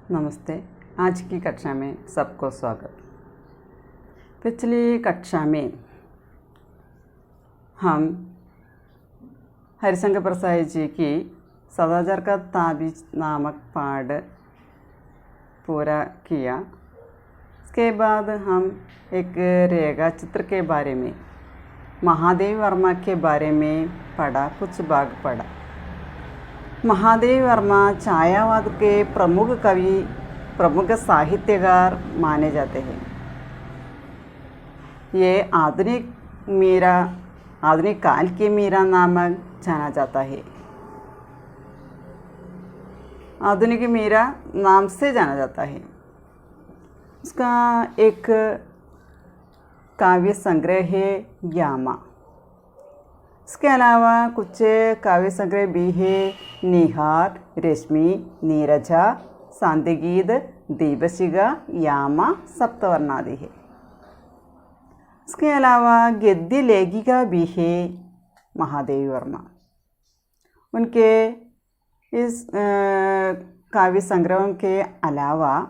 नमस्ते। आज की कक्षा में सबको स्वागत। पिछली कक्षा में हम हरिशंकर प्रसाद जी की सदाचार का ताबीज नामक पाठ पूरा किया। इसके बाद हम एक रेखा चित्र के बारे में, महादेव वर्मा के बारे में पढ़ा, कुछ भाग पढ़ा। महादेव वर्मा छायावाद के प्रमुख कवि, प्रमुख साहित्यकार माने जाते हैं। ये आधुनिक काल के मीरा नामक जाना जाता है। आधुनिक मीरा नाम से जाना जाता है। उसका एक काव्य संग्रह है यामा। इसके अलावा कुछ काव्य संग्रह भी है, निहार, रश्मि, नीरजा, शांतिगीत, दीपशिखा, यामा, सप्तवर्णादि है। इसके अलावा गद्य लेखिका भी है महादेवी वर्मा। उनके इस काव्य संग्रहों के अलावा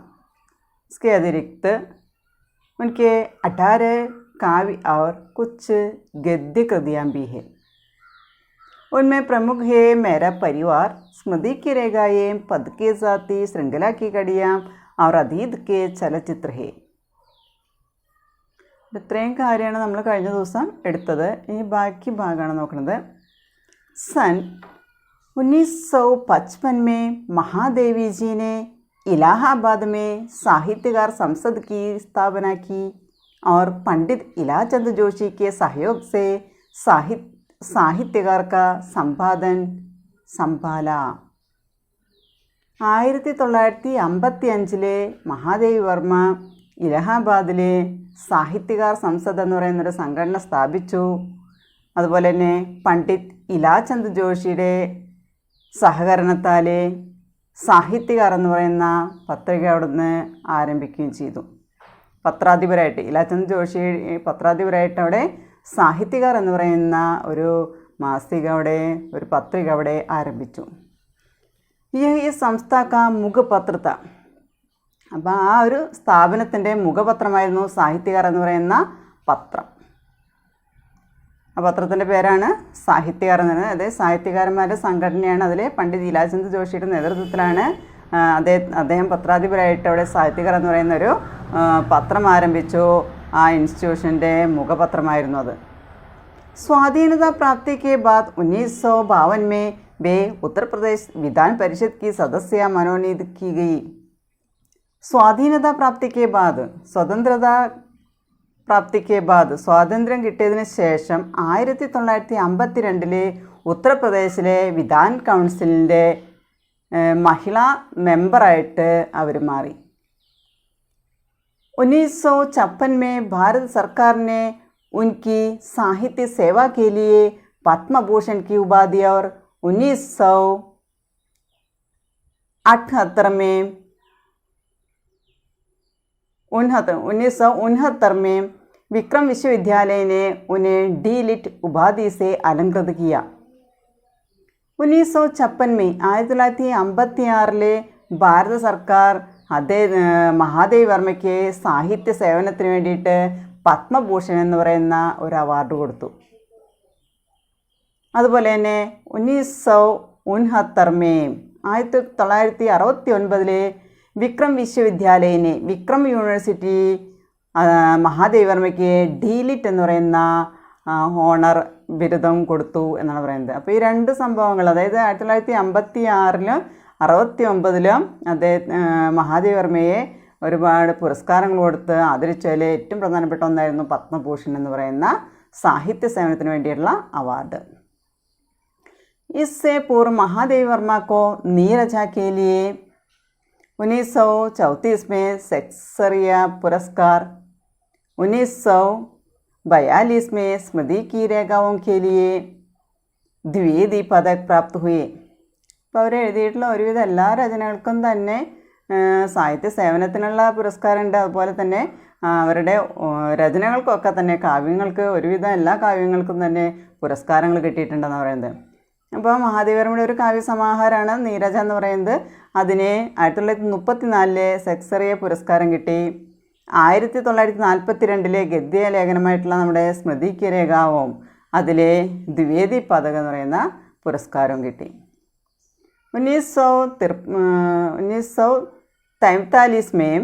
इसके अतिरिक्त उनके 18 काव्य और कुछ गद्य कृतियाँ भी हैं। उनमें प्रमुख है मेरा परिवार, स्मृति की रेखाएं, पद के साथी, श्रृंखला की कड़ियाँ और अतीत के चलचित्र है। ഇത്രയും കാര്യമാണ് നമ്മൾ കഴിഞ്ഞ ദിവസം എടുത്തത്. ഇനി ബാക്കി ഭാഗമാണ് നോക്കുന്നത്. सन 1955 में महादेवी जी ने इलाहाबाद में साहित्यकार संसद की स्थापना की और पंडित इलाचंद जोशी के सहयोग से साहित्यकार का संपादन संभाला. 1955 മഹാദേവി വർമ്മ ഇലഹാബാദിലെ സാഹിത്യകാർ സംസദ് എന്ന് പറയുന്നൊരു സംഘടന സ്ഥാപിച്ചു. അതുപോലെ തന്നെ പണ്ഡിറ്റ് ഇലാചന്ദ് ജോഷിയുടെ സഹകരണത്താൽ സാഹിത്യകാർ എന്ന് പറയുന്ന പത്രിക അവിടുന്ന് ആരംഭിക്കുകയും ചെയ്തു. പത്രാധിപരായിട്ട് ഇലാചന്ദ് ജോഷി പത്രാധിപരായിട്ട് അവിടെ സാഹിത്യകാർ എന്ന് പറയുന്ന ഒരു മാസിക അവിടെ, ഒരു പത്രിക അവിടെ ആരംഭിച്ചു. ഈ സംസ്ഥ മുഖപത്രത, അപ്പോൾ ആ ഒരു സ്ഥാപനത്തിൻ്റെ മുഖപത്രമായിരുന്നു സാഹിത്യകാർ എന്ന് പറയുന്ന പത്രം. ആ പത്രത്തിൻ്റെ പേരാണ് സാഹിത്യകാർ എന്ന് പറയുന്നത്. അത് സാഹിത്യകാരന്മാരുടെ സംഘടനയാണ്. അതിൽ പണ്ഡിറ്റ് ഇലാചന്ദ് ജോഷിയുടെ നേതൃത്വത്തിലാണ് അദ്ദേഹം പത്രാധിപരായിട്ട് അവിടെ സാഹിത്യകാർ എന്ന് പറയുന്ന ഒരു പത്രം ആരംഭിച്ചു. ആ ഇൻസ്റ്റിറ്റ്യൂഷൻ്റെ മുഖപത്രമായിരുന്നു അത്. स्वाधीनता प्राप्ति के बाद 1952 में वे उत्तर प्रदेश विधान परिषद की सदस्य मनोनीत की गई. സ്വാധീനതാ പ്രാപ്തിക്ക് ബാദ്, സ്വതന്ത്രതാ പ്രാപ്തിക്ക് ബാദ്, സ്വാതന്ത്ര്യം കിട്ടിയതിന് ശേഷം 1952 ഉത്തർപ്രദേശിലെ വിധാൻ കൗൺസിലിൻ്റെ മഹിളാ മെമ്പറായിട്ട് അവർ മാറി. 1956 में भारत सरकार ने उनकी साहित्य सेवा के लिए पद्म भूषण की उपाधि और 1969 में विक्रम विश्वविद्यालय ने उन्हें डी लिट उपाधि से अलंकृत किया. 1956 में 1956 ഭാരത സർക്കാർ മഹാദേവി വർമ്മയ്ക്ക് സാഹിത്യ സേവനത്തിന് വേണ്ടിയിട്ട് പത്മഭൂഷൺ എന്ന് പറയുന്ന ഒരു അവാർഡ് കൊടുത്തു. അതുപോലെ തന്നെ 1969 വിക്രം വിശ്വവിദ്യാലയനെ, വിക്രം യൂണിവേഴ്സിറ്റി മഹാദേവി വർമ്മയ്ക്ക് ഡി ലിറ്റ് എന്ന് പറയുന്ന ഹോണർ ബിരുദം കൊടുത്തു എന്നാണ് പറയുന്നത്. അപ്പോൾ ഈ രണ്ട് സംഭവങ്ങൾ, അതായത് 1956 69 അദ്ദേഹം മഹാദേവി വർമ്മയെ ഒരുപാട് പുരസ്കാരങ്ങൾ കൊടുത്ത് ആദരിച്ചതിൽ ഏറ്റവും പ്രധാനപ്പെട്ട ഒന്നായിരുന്നു പത്മഭൂഷൺ എന്ന് പറയുന്ന സാഹിത്യ സേവനത്തിന് വേണ്ടിയിട്ടുള്ള അവാർഡ്. इससे पूर्व महादेवी वर्मा को नीरजा के लिए 1934 में शेक्सपियर पुरस्कार, 1942 में स्मृति की रेखाओं के लिए द्विवेदी पदक प्राप्त हुए. അപ്പോൾ അവർ എഴുതിയിട്ടുള്ള ഒരുവിധം എല്ലാ രചനകൾക്കും തന്നെ സാഹിത്യ സേവനത്തിനുള്ള പുരസ്കാരമുണ്ട്. അതുപോലെ തന്നെ അവരുടെ രചനകൾക്കൊക്കെ തന്നെ, കാവ്യങ്ങൾക്ക്, ഒരുവിധം എല്ലാ കാവ്യങ്ങൾക്കും തന്നെ പുരസ്കാരങ്ങൾ കിട്ടിയിട്ടുണ്ടെന്ന് പറയുന്നത്. അപ്പോൾ മഹാദേവി വർമ്മയുടെ ഒരു കാവ്യസമാഹാരമാണ് നീരജ എന്ന് പറയുന്നത്. അതിന് 1934 സെക്സറിയ പുരസ്കാരം കിട്ടി. 1942 ഗദ്യ ലേഖനമായിട്ടുള്ള നമ്മുടെ സ്മൃതിക്ക് രേഖാവും അതിലെ ദ്വിവേദി പദകം എന്ന് പറയുന്ന പുരസ്കാരവും കിട്ടി. 1943 में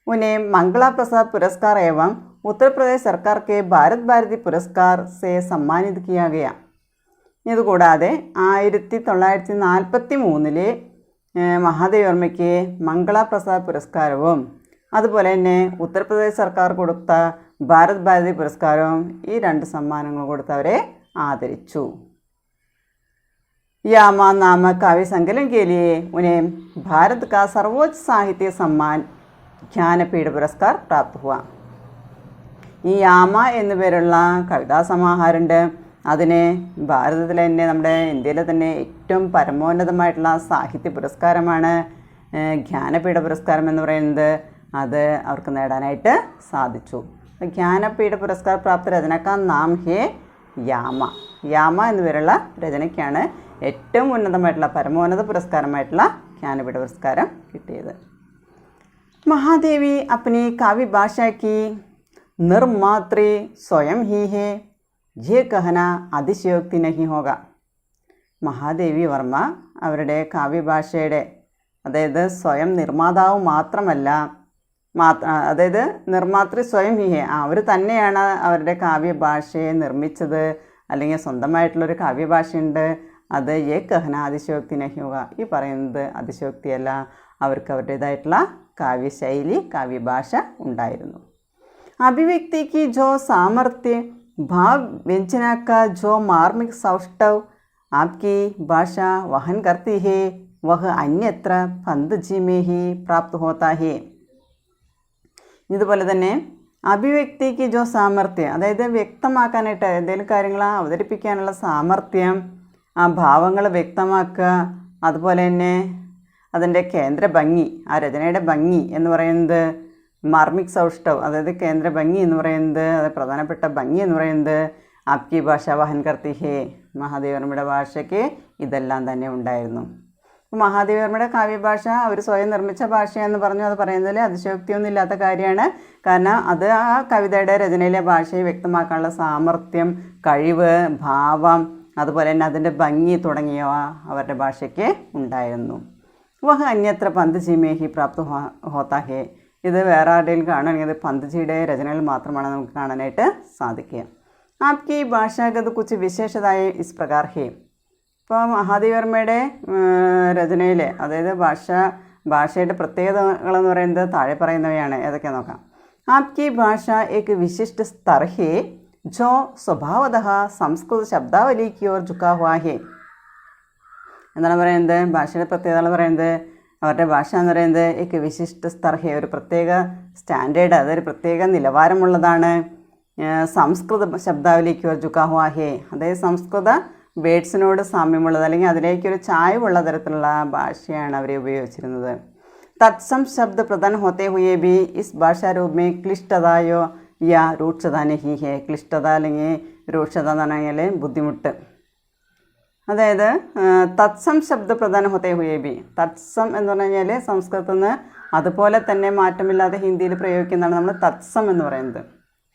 उन्हें मंगला प्रसाद पुरस्कार एवं उत्तर प्रदेश सरकार के भारत भारती पुरस्कार से सम्मानित किया गया. ഇതുകൂടാതെ 1943 മഹാദേവർമ്മയ്ക്ക് മംഗള പ്രസാദ് പുരസ്കാരവും അതുപോലെ തന്നെ ഉത്തർപ്രദേശ് സർക്കാർ കൊടുത്ത ഭാരത് ഭാരതി പുരസ്കാരവും ഈ 2 സമ്മാനങ്ങൾ കൊടുത്തവരെ ആദരിച്ചു. यामा नामक काव्य संकलन के लिए उन्हें भारत का सर्वोच्च साहित्य सम्मान ज्ञानपीठ पुरस्कार प्राप्त हुआ. ഈ യാമ എന്നു പേരുള്ള കവിതാ സമാഹാരമുണ്ട്. അതിന് ഭാരതത്തിലെ തന്നെ നമ്മുടെ ഇന്ത്യയിലെ തന്നെ ഏറ്റവും പരമോന്നതമായിട്ടുള്ള സാഹിത്യ പുരസ്കാരമാണ് ജ്ഞാനപീഠ പുരസ്കാരം എന്ന് പറയുന്നത്. അത് അവർക്ക് നേടാനായിട്ട് സാധിച്ചു. ജ്ഞാനപീഠ പുരസ്കാർ പ്രാപ്ത രചനക്കാ നാം ഹേ യാമ. യാമ എന്നു പേരുള്ള രചനയ്ക്കാണ് ഏറ്റവും ഉന്നതമായിട്ടുള്ള പരമോന്നത പുരസ്കാരമായിട്ടുള്ള ജ്ഞാനപീഠ പുരസ്കാരം കിട്ടിയത്. महादेवी अपनी काव्य भाषा की निर्मात्री स्वयं ही है, ये कहना അതിശയോക്തി नहीं होगा. മഹാദേവി വർമ്മ അവരുടെ കാവ്യഭാഷയുടെ അതായത് സ്വയം നിർമ്മാതാവ് മാത്രമല്ല, അതായത് നിർമ്മാതൃ സ്വയം ഹി ഹെ, അവർ തന്നെയാണ് അവരുടെ കാവ്യഭാഷയെ നിർമ്മിച്ചത്. അല്ലെങ്കിൽ സ്വന്തമായിട്ടുള്ളൊരു കാവ്യഭാഷയുണ്ട്. അത് ഏ കഹന അതിശയോക്തി നഹി ഹോഗ, ഈ പറയുന്നത് അതിശയോക്തിയല്ല. അവർക്ക് അവരുടേതായിട്ടുള്ള കാവ്യശൈലി കാവ്യഭാഷ ഉണ്ടായിരുന്നു. अभिव्यक्ति की जो सामर्थ्य, भाव व्यंजना का जो मार्मिक सौष्ठव आपकी भाषा वहन करती है, वह अन्यत्र पंतजी में ही प्राप्त होता है. ഇതുപോലെ തന്നെ അഭിവ്യക്തിക്ക് ജോ സാമർത്ഥ്യം, അതായത് വ്യക്തമാക്കാനായിട്ട് എന്തെങ്കിലും കാര്യങ്ങൾ അവതരിപ്പിക്കാനുള്ള സാമർത്ഥ്യം, ആ ഭാവങ്ങൾ വ്യക്തമാക്കുക, അതുപോലെ തന്നെ അതിൻ്റെ കേന്ദ്ര ഭംഗി, ആ രചനയുടെ ഭംഗി എന്ന് പറയുന്നത് മാർമിക് സൗഷ്ഠവ്, അതായത് കേന്ദ്ര ഭംഗി എന്ന് പറയുന്നത്, അത് പ്രധാനപ്പെട്ട ഭംഗി എന്ന് പറയുന്നത് ആപ്കി ഭാഷ വഹൻ കർത്തി ഹേ, മഹാദേവർമ്മയുടെ ഭാഷയ്ക്ക് ഇതെല്ലാം തന്നെ ഉണ്ടായിരുന്നു. അപ്പോൾ മഹാദേവർമ്മയുടെ കാവ്യഭാഷ അവർ സ്വയം നിർമ്മിച്ച ഭാഷയെന്ന് പറഞ്ഞു. അത് പറയുന്നതിൽ അതിശയോക്തിയൊന്നും ഇല്ലാത്ത കാര്യമാണ്. കാരണം അത് ആ കവിതയുടെ രചനയിലെ ഭാഷയെ വ്യക്തമാക്കാനുള്ള സാമർത്ഥ്യം, കഴിവ്, ഭാവം, അതുപോലെ തന്നെ അതിൻ്റെ ഭംഗി തുടങ്ങിയവ അവരുടെ ഭാഷയ്ക്ക് ഉണ്ടായിരുന്നു. വഹ അന്യത്ര പന്ത്ജി മേ ഹി പ്രാപ്ത ഹോത്താ ഹേ, ഇത് വേറെ ആരുടെയും കാണുകയാണെങ്കിൽ അത് പന്ത്ജിയുടെ രചനകൾ മാത്രമാണ് നമുക്ക് കാണാനായിട്ട് സാധിക്കുക. ആപ്കി ഭാഷാഗത് കുച്ച് വിശേഷതായ ഇസ് പ്രകാർ ഹേ. ഇപ്പോൾ മഹാദേവർമ്മയുടെ രചനയിൽ അതായത് ഭാഷയുടെ പ്രത്യേകതകളെന്ന് പറയുന്നത് താഴെ പറയുന്നവയാണ്. ഏതൊക്കെയാണെന്ന് നോക്കാം. ആപ്കി ഭാഷ ഏക് വിശിഷ്ട സ്തർ ഹേ ജോ സ്വഭാവതഃ സംസ്കൃത ശബ്ദാവലി കി ഓർ ഝുകാ ഹുവാ ഹേ. എന്താണ് പറയുന്നത്? ഭാഷയുടെ പ്രത്യേകതകൾ പറയുന്നത് അവരുടെ ഭാഷ എന്ന് പറയുന്നത് ഏക് വിശിഷ്ട സ്തർ ഹേ, ഒരു പ്രത്യേക സ്റ്റാൻഡേർഡ്, അതൊരു പ്രത്യേക നിലവാരമുള്ളതാണ്. സംസ്കൃത ശബ്ദാവലിക്ക് ഓർ ഝുകാ ഹുവാ ഹേ, അതായത് സംസ്കൃത വേഡ്സിനോട് സാമ്യമുള്ളത് അല്ലെങ്കിൽ അതിലേക്കൊരു ചായ്വുള്ള തരത്തിലുള്ള ഭാഷയാണ് അവർ ഉപയോഗിച്ചിരുന്നത്. തത്സം ശബ്ദ പ്രധാൻ ഹോത്തെ ഹുയെ ബി ഇസ് ഭാഷാരൂപ മേ ക്ലിഷ്ടതയോ യാ രൂക്ഷത നഹി ഹേ. ക്ലിഷ്ടത അല്ലെങ്കിൽ രൂക്ഷത എന്ന് പറഞ്ഞാൽ ബുദ്ധിമുട്ട്. അതായത് തത്സം ശബ്ദ പ്രധാന ഹോത്തെ ഹുയെ ബി, തത്സം എന്ന് പറഞ്ഞു കഴിഞ്ഞാൽ സംസ്കൃതത്തിൽ നിന്ന് അതുപോലെ തന്നെ മാറ്റമില്ലാതെ ഹിന്ദിയിൽ പ്രയോഗിക്കുന്നതാണ് നമ്മൾ തത്സം എന്ന് പറയുന്നത്.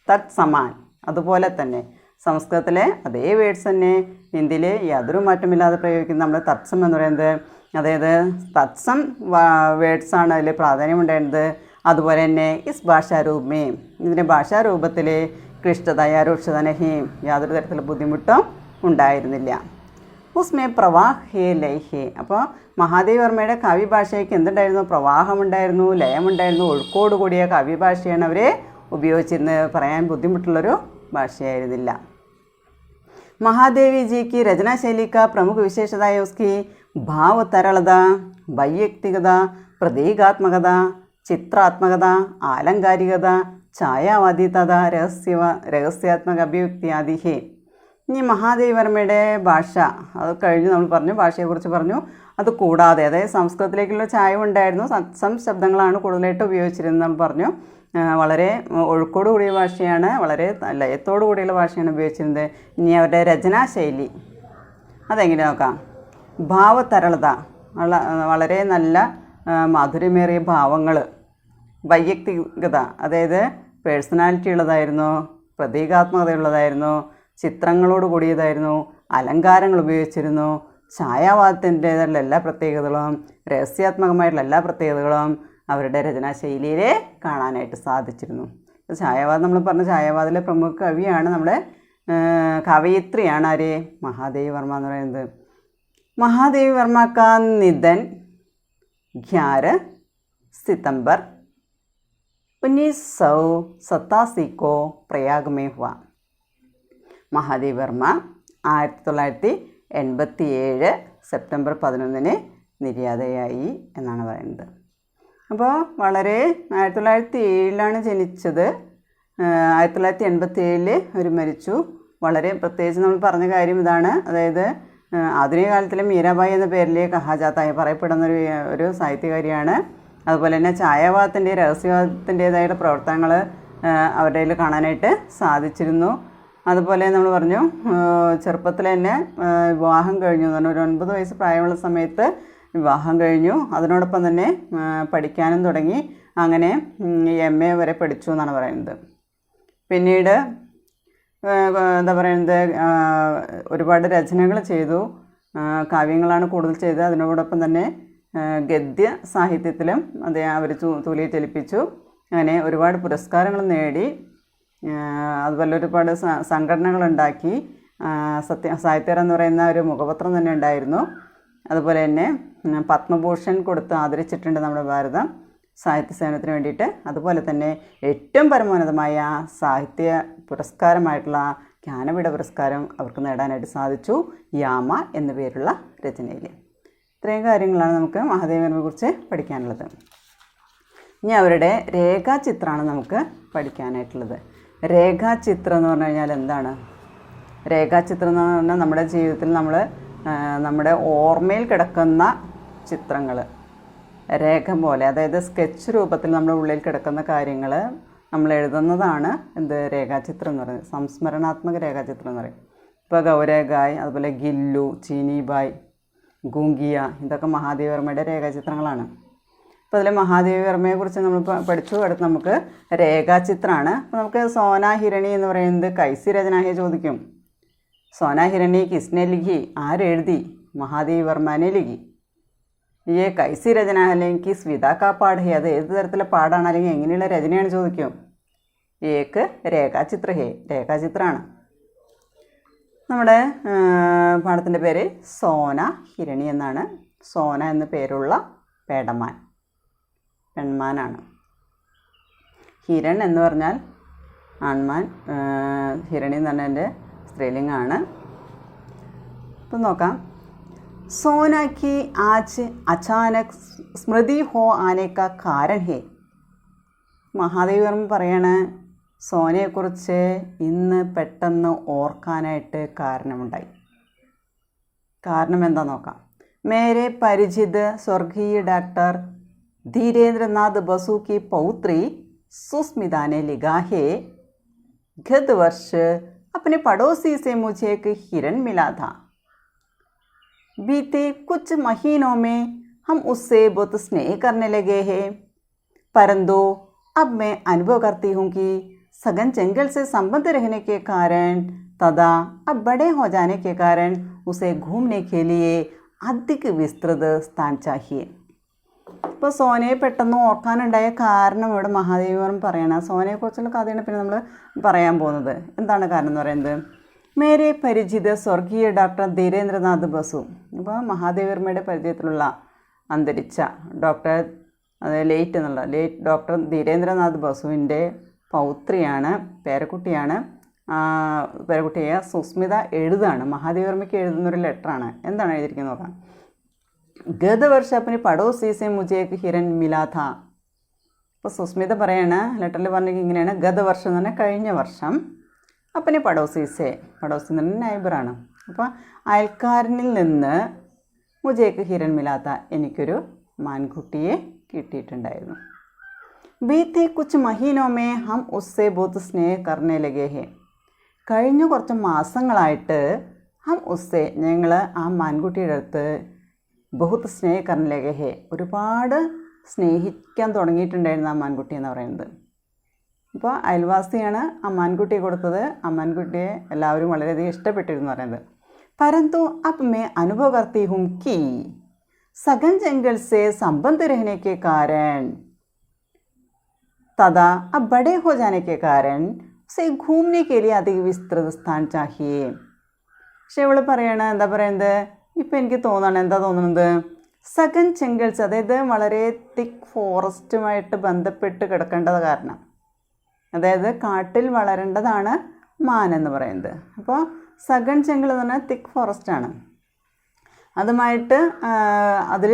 തത് സമാൻ, അതുപോലെ തന്നെ സംസ്കൃതത്തിലെ അതേ വേർഡ്സ് തന്നെ ഹിന്ദിയിൽ യാതൊരു മാറ്റമില്ലാതെ പ്രയോഗിക്കുന്ന നമ്മൾ തത്സം എന്ന് പറയുന്നത്. അതായത് തത്സം വേർഡ്സാണ് അതിൽ പ്രാധാന്യമുണ്ടായിരുന്നത്. അതുപോലെ തന്നെ ഇസ് ഭാഷാരൂപമേ, ഇതിൻ്റെ ഭാഷാരൂപത്തിൽ ക്ലിഷ്ടത രൂക്ഷത നഹി, യാതൊരു തരത്തിലുള്ള ബുദ്ധിമുട്ടും ഉണ്ടായിരുന്നില്ല. ഉസ്മേ പ്രവാഹ് ഹേ ലയ് ഹേ. അപ്പോൾ മഹാദേവർമ്മയുടെ കാവ്യഭാഷയ്ക്ക് എന്തുണ്ടായിരുന്നു? പ്രവാഹമുണ്ടായിരുന്നു, ലയമുണ്ടായിരുന്നു, ഒഴുക്കോട് കൂടിയ കാവ്യഭാഷയാണ് അവർ ഉപയോഗിച്ചിരുന്നത്. പറയാൻ ബുദ്ധിമുട്ടുള്ളൊരു ഭാഷയായിരുന്നില്ല. महादेवी जी की रचना शैली का प्रमुख विशेषता है उसकी भाव तरलता, वैयक्तिकता, प्रतीकात्मकता, चित्रात्मकता, आलंकारिकത, ഛായാവാദിതത, രഹസ്യാത്മക അഭിവ്യക്തി ആദി ഹേ. ഇനി മഹാദേവർമ്മയുടെ ഭാഷ അത് കഴിഞ്ഞ് നമ്മൾ പറഞ്ഞു, ഭാഷയെക്കുറിച്ച് പറഞ്ഞു. അത് കൂടാതെ അതായത് സംസ്കൃതത്തിലേക്കുള്ള ചായവ് ഉണ്ടായിരുന്നു, സം ശബ്ദങ്ങളാണ് കൂടുതലായിട്ട് ഉപയോഗിച്ചിരുന്നത് നമ്മൾ പറഞ്ഞു. വളരെ ഒഴുക്കോട് കൂടിയ ഭാഷയാണ്, വളരെ ലയത്തോടു കൂടിയുള്ള ഭാഷയാണ് ഉപയോഗിച്ചിരുന്നത്. ഇനി അവരുടെ രചനാശൈലി അതെങ്ങനെ നോക്കാം. ഭാവതരളത, വളരെ നല്ല മാധുര്യമേറിയ ഭാവങ്ങൾ, വൈയക്തികത, അതായത് പേഴ്സണാലിറ്റി ഉള്ളതായിരുന്നു, പ്രതീകാത്മകതയുള്ളതായിരുന്നു, ചിത്രങ്ങളോട് കൂടിയതായിരുന്നു, അലങ്കാരങ്ങൾ ഉപയോഗിച്ചിരുന്നു, ഛായാവാദത്തിൻ്റേതായിട്ടുള്ള എല്ലാ പ്രത്യേകതകളും, രഹസ്യാത്മകമായിട്ടുള്ള എല്ലാ പ്രത്യേകതകളും അവരുടെ രചനാശൈലിയിൽ കാണാനായിട്ട് സാധിച്ചിരുന്നു. ഛായാവാദം, നമ്മൾ പറഞ്ഞ ഛായാവാദിലെ പ്രമുഖ കവിയാണ് നമ്മുടെ കവയിത്രിയാണ് ആര്? മഹാദേവി വർമ്മ എന്ന് പറയുന്നത്. മഹാദേവി വർമ്മ കാ നിധൻ 11 सितंबर 1987 को प्रयाग में हुआ. മഹാദേവി വർമ്മ 1987 സെപ്റ്റംബർ 11 നിര്യാതയായി എന്നാണ് പറയുന്നത്. അപ്പോൾ വളരെ 1907 ജനിച്ചത്, 1987 അവർ മരിച്ചു. വളരെ പ്രത്യേകിച്ച് നമ്മൾ പറഞ്ഞ കാര്യം ഇതാണ്, അതായത് ആധുനിക കാലത്തിലെ മീരാബായി എന്ന പേരിൽ കഹാജാത്തായി പറയപ്പെടുന്ന ഒരു സാഹിത്യകാരിയാണ്. അതുപോലെ തന്നെ ഛായാവാദത്തിൻ്റെ രഹസ്യവാദത്തിൻ്റേതായിട്ട് പ്രവർത്തനങ്ങൾ അവരുടെ കയ്യിൽ കാണാനായിട്ട് സാധിച്ചിരുന്നു. അതുപോലെ നമ്മൾ പറഞ്ഞു ചെറുപ്പത്തിൽ തന്നെ വിവാഹം കഴിഞ്ഞു എന്ന് പറഞ്ഞാൽ ഒരു 9 വയസ്സ് പ്രായമുള്ള സമയത്ത് വിവാഹം കഴിഞ്ഞു. അതിനോടൊപ്പം തന്നെ പഠിക്കാനും തുടങ്ങി. അങ്ങനെ MA വരെ പഠിച്ചു എന്നാണ് പറയുന്നത്. പിന്നീട് എന്താ പറയുന്നത്, ഒരുപാട് രചനകൾ ചെയ്തു. കാവ്യങ്ങളാണ് കൂടുതൽ ചെയ്തത്. അതിനോടൊപ്പം തന്നെ ഗദ്യ സാഹിത്യത്തിലും അവർ തൂലിക ചലിപ്പിച്ചു. അങ്ങനെ ഒരുപാട് പുരസ്കാരങ്ങൾ നേടി. അതുപോലെ ഒരുപാട് സംഘടനകളുണ്ടാക്കി. സാഹിത്യർ എന്ന് പറയുന്ന ഒരു മുഖപത്രം തന്നെ ഉണ്ടായിരുന്നു. അതുപോലെ തന്നെ പത്മഭൂഷൺ കൊടുത്ത് ആദരിച്ചിട്ടുണ്ട് നമ്മുടെ ഭാരതം സാഹിത്യ സേവനത്തിന് വേണ്ടിയിട്ട്. അതുപോലെ തന്നെ ഏറ്റവും പരമോന്നതമായ സാഹിത്യ പുരസ്കാരമായിട്ടുള്ള ജ്ഞാനപീഠ പുരസ്കാരം അവർക്ക് നേടാനായിട്ട് സാധിച്ചു, യാമ എന്നു പേരുള്ള രചനയിൽ. ഇത്രയും കാര്യങ്ങളാണ് നമുക്ക് മഹാദേവി വർമ്മയെക്കുറിച്ച് പഠിക്കാനുള്ളത്. ഇനി അവരുടെ രേഖാചിത്രമാണ് നമുക്ക് പഠിക്കാനായിട്ടുള്ളത്. രേഖാചിത്രം എന്ന് പറഞ്ഞു കഴിഞ്ഞാൽ എന്താണ്? രേഖാചിത്രം എന്ന് പറഞ്ഞാൽ നമ്മുടെ ജീവിതത്തിൽ നമ്മുടെ ഓർമ്മയിൽ കിടക്കുന്ന ചിത്രങ്ങൾ രേഖ പോലെ, അതായത് സ്കെച്ച് രൂപത്തിൽ നമ്മുടെ ഉള്ളിൽ കിടക്കുന്ന കാര്യങ്ങൾ നമ്മൾ എഴുതുന്നതാണ് എന്ത്? രേഖാചിത്രം എന്ന് പറയുന്നത്. സംസ്മരണാത്മക രേഖാചിത്രം എന്ന് പറയും. ഇപ്പോൾ ഗൗരഗായ്, അതുപോലെ ഗില്ലു, ചീനിബായ്, ഗുങ്കിയ, ഇതൊക്കെ മഹാദേവി വർമ്മയുടെ രേഖാചിത്രങ്ങളാണ്. അപ്പോൾ അതിൽ മഹാദേവി വർമ്മയെക്കുറിച്ച് നമ്മൾ പഠിച്ചു. അടുത്ത് നമുക്ക് രേഖാചിത്രമാണ്. അപ്പോൾ നമുക്ക് സോന ഹിരണി എന്ന് പറയുന്നത് കൈസി രചനാഹെ ചോദിക്കും. സോന ഹിരണി കിസ്നെ ലിഖി, ആരെഴുതി? മഹാദേവി വർമ്മനെ ലിഖി. ഈ കൈസി രചന അല്ലെങ്കിൽ സ്വിത കാ പാഠ, അത് ഏത് തരത്തിലെ പാഠാണ് അല്ലെങ്കിൽ എങ്ങനെയുള്ള രചനയാണ് ചോദിക്കും. ഏക്ക് രേഖാചിത്ര ഹേ, രേഖാചിത്രമാണ്. നമ്മുടെ പാഠത്തിൻ്റെ പേര് സോന ഹിരണി എന്നാണ്. സോന എന്ന പേരുള്ള പെൺമാനാണ്. ഹിരൺ എന്ന് പറഞ്ഞാൽ ആൺമാൻ, ഹിരണി എന്ന് പറഞ്ഞാൽ എൻ്റെ സ്ത്രീലിംഗമാണ്. ഇപ്പം നോക്കാം. सोना की आज अचानक स्मृति हो आने का कारण है. മഹാദേവി വർമ്മ പറയാണ് സോനയെക്കുറിച്ച് ഇന്ന് പെട്ടെന്ന് ഓർക്കാനായിട്ട് കാരണമുണ്ടായി. കാരണം എന്താ നോക്കാം. മേരെ പരിചിത് സ്വർഗീയ ഡോക്ടർ धीरेन्द्रनाथ बसु की पौत्री सुस्मिता ने लिखा है, गत वर्ष अपने पड़ोसी से मुझे एक हिरण मिला था. बीते कुछ महीनों में हम उससे बहुत स्नेह करने लगे हैं, परंतु अब मैं अनुभव करती हूँ कि सघन जंगल से संबंध रहने के कारण तथा अब बड़े हो जाने के कारण उसे घूमने के लिए अधिक विस्तृत स्थान चाहिए. ഇപ്പോൾ സോനയെ പെട്ടെന്ന് ഓർക്കാനുണ്ടായ കാരണം ഇവിടെ മഹാദേവി വർമ്മ പറയണം. സോനയെക്കുറിച്ചുള്ള കഥയാണ് പിന്നെ നമ്മൾ പറയാൻ പോകുന്നത്. എന്താണ് കാരണം എന്ന് പറയുന്നത്? മേരെ പരിചിത സ്വർഗീയ ഡോക്ടർ ധീരേന്ദ്രനാഥ് ബസു. അപ്പോൾ മഹാദേവി വർമ്മയുടെ പരിചയത്തിലുള്ള അന്തരിച്ച ഡോക്ടർ, ലേറ്റ് ഡോക്ടർ ധീരേന്ദ്രനാഥ് ബസുവിൻ്റെ പൗത്രിയാണ്, പേരക്കുട്ടിയെ സുസ്മിത എഴുതാണ്. മഹാദേവി വർമ്മയ്ക്ക് എഴുതുന്നൊരു ലെറ്ററാണ്. എന്താണ് എഴുതിയിരിക്കുന്നത് നോക്കാം. ഗത വർഷ അപ്പനി പടോസി സെ മുझे एक हिरन मिला था. അപ്പോൾ സുസ്മിത പറയാണ്, ലെറ്ററിൽ പറഞ്ഞെങ്കിൽ ഇങ്ങനെയാണ്. ഗത വർഷം എന്ന് പറഞ്ഞാൽ കഴിഞ്ഞ വർഷം. അപ്പനി പടോസി എന്ന് പറഞ്ഞാൽ നൈബറാണ്. അപ്പോൾ അയൽക്കാരനിൽ നിന്ന് മുझे एक हिरन मिला था, എനിക്കൊരു മാൻകുട്ടിയെ കിട്ടിയിട്ടുണ്ടായിരുന്നു. ബീത്തെ കുച്ച് മഹീനോ മേ ഹം ഉസ്സെ ബഹുത് സ്നേഹ കർണേ ലഗേ ഹേ. കഴിഞ്ഞ കുറച്ച് മാസങ്ങളായിട്ട് ഹം ഉസ്സെ, ഞങ്ങൾ ആ മാൻകുട്ടിയുടെ അടുത്ത് ബഹുത് സ്നേഹ കർണ ലഗേ ഹേ, ഒരുപാട് സ്നേഹിക്കാൻ തുടങ്ങിയിട്ടുണ്ടായിരുന്നു ആ മാൻകുട്ടി എന്ന് പറയുന്നത്. അപ്പോൾ അയൽവാസിയാണ് ആ മാൻകുട്ടിയെ കൊടുത്തത്. ആ മാൻകുട്ടിയെ എല്ലാവരും വളരെയധികം ഇഷ്ടപ്പെട്ടിരുന്നു പറയുന്നത്. परंतु अब मैं अनुभव करती हूँ कि सघन जंगल से संबंध रहने के कारण तथा अब बड़े हो जाने के कारण उसे घूमने के लिए अधिक विस्तृत स्थान चाहिए. പക്ഷെ ഇവൾ പറയണ എന്താ പറയുന്നത്, ഇപ്പം എനിക്ക് എന്താ തോന്നുന്നത്, സഘൻ ജംഗൽസ്, അതായത് വളരെ തിക്ക് ഫോറസ്റ്റുമായിട്ട് ബന്ധപ്പെട്ട് കിടക്കേണ്ടത് കാരണം, അതായത് കാട്ടിൽ വളരേണ്ടതാണ് മാൻ എന്ന് പറയുന്നത്. അപ്പോൾ സഘൻ ജംഗൽ എന്ന് പറഞ്ഞാൽ തിക്ക് ഫോറസ്റ്റാണ്. അതുമായിട്ട് അതിൽ